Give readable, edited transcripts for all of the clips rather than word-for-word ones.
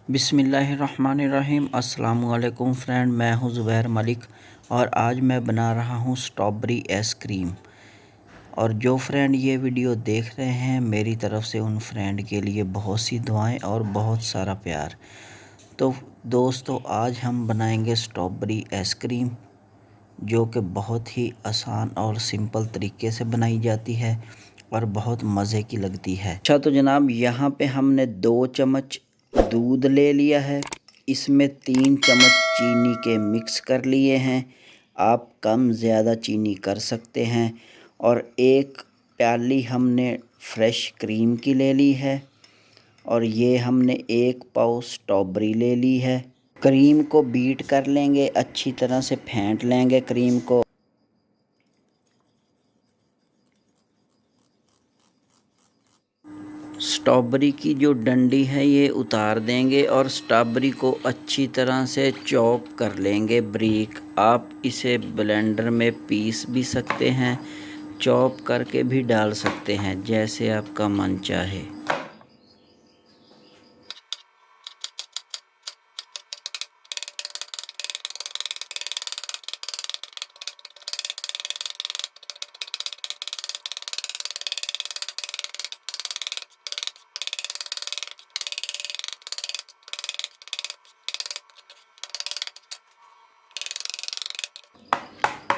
बिस्मिल्लाहिर्रहमानिर्रहीम। अस्सलामुअलैकुम फ्रेंड, मैं हूं ज़ुबैर मलिक और आज मैं बना रहा हूं स्ट्रॉबेरी आइसक्रीम। और जो फ्रेंड ये वीडियो देख रहे हैं, मेरी तरफ़ से उन फ्रेंड के लिए बहुत सी दुआएं और बहुत सारा प्यार। तो दोस्तों, आज हम बनाएंगे स्ट्रॉबेरी आइसक्रीम, जो कि बहुत ही आसान और सिंपल तरीके से बनाई जाती है और बहुत मज़े की लगती है। अच्छा, तो जनाब यहाँ पे हमने 2 चम्मच दूध ले लिया है। इसमें 3 चम्मच चीनी के मिक्स कर लिए हैं। आप कम ज़्यादा चीनी कर सकते हैं। और 1 प्याली हमने फ्रेश क्रीम की ले ली है। और ये हमने 1 पाव स्ट्रॉबेरी ले ली है। क्रीम को बीट कर लेंगे, अच्छी तरह से फेंट लेंगे क्रीम को। स्ट्रॉबेरी की जो डंडी है ये उतार देंगे और स्ट्रॉबेरी को अच्छी तरह से चॉप कर लेंगे बारीक। आप इसे ब्लेंडर में पीस भी सकते हैं, चॉप करके भी डाल सकते हैं, जैसे आपका मन चाहे।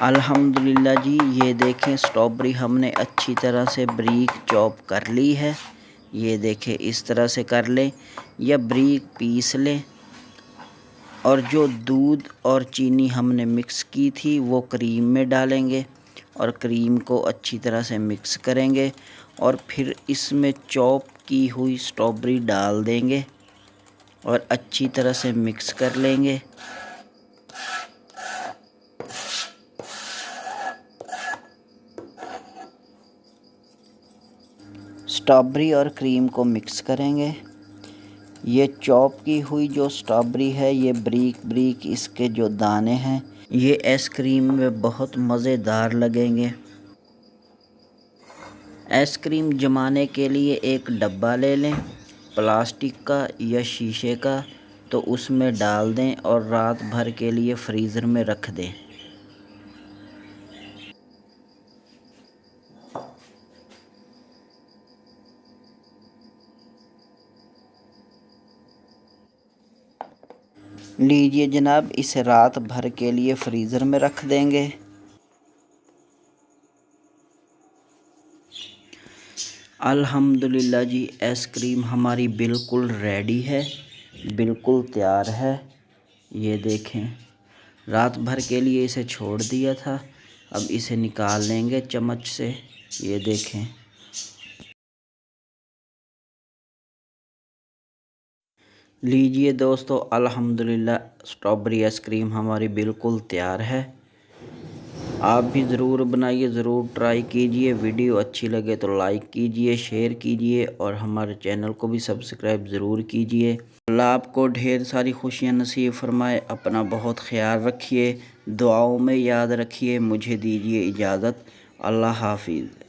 अल्हम्दुलिल्लाह जी, ये देखें स्ट्रॉबेरी हमने अच्छी तरह से बारीक चॉप कर ली है। ये देखें, इस तरह से कर लें या बारीक पीस लें। और जो दूध और चीनी हमने मिक्स की थी वो क्रीम में डालेंगे और क्रीम को अच्छी तरह से मिक्स करेंगे। और फिर इसमें चॉप की हुई स्ट्रॉबेरी डाल देंगे और अच्छी तरह से मिक्स कर लेंगे। स्ट्रॉबेरी और क्रीम को मिक्स करेंगे। ये चॉप की हुई जो स्ट्रॉबेरी है, ये बारीक बारीक इसके जो दाने हैं, ये आइसक्रीम में बहुत मज़ेदार लगेंगे। आइसक्रीम जमाने के लिए एक डब्बा ले लें, प्लास्टिक का या शीशे का, तो उसमें डाल दें और रात भर के लिए फ्रीज़र में रख दें। लीजिए जनाब, इसे रात भर के लिए फ्रीज़र में रख देंगे। अल्हम्दुलिल्लाह जी, आइसक्रीम हमारी बिल्कुल रेडी है, बिल्कुल तैयार है। ये देखें, रात भर के लिए इसे छोड़ दिया था, अब इसे निकाल लेंगे चम्मच से। ये देखें, लीजिए दोस्तों, अल्हम्दुलिल्लाह स्ट्रॉबेरी आइसक्रीम हमारी बिल्कुल तैयार है। आप भी ज़रूर बनाइए, ज़रूर ट्राई कीजिए। वीडियो अच्छी लगे तो लाइक कीजिए, शेयर कीजिए और हमारे चैनल को भी सब्सक्राइब ज़रूर कीजिए। अल्लाह आपको ढेर सारी खुशियाँ नसीब फरमाए। अपना बहुत ख्याल रखिए, दुआओं में याद रखिए। मुझे दीजिए इजाज़त। अल्लाह हाफिज़।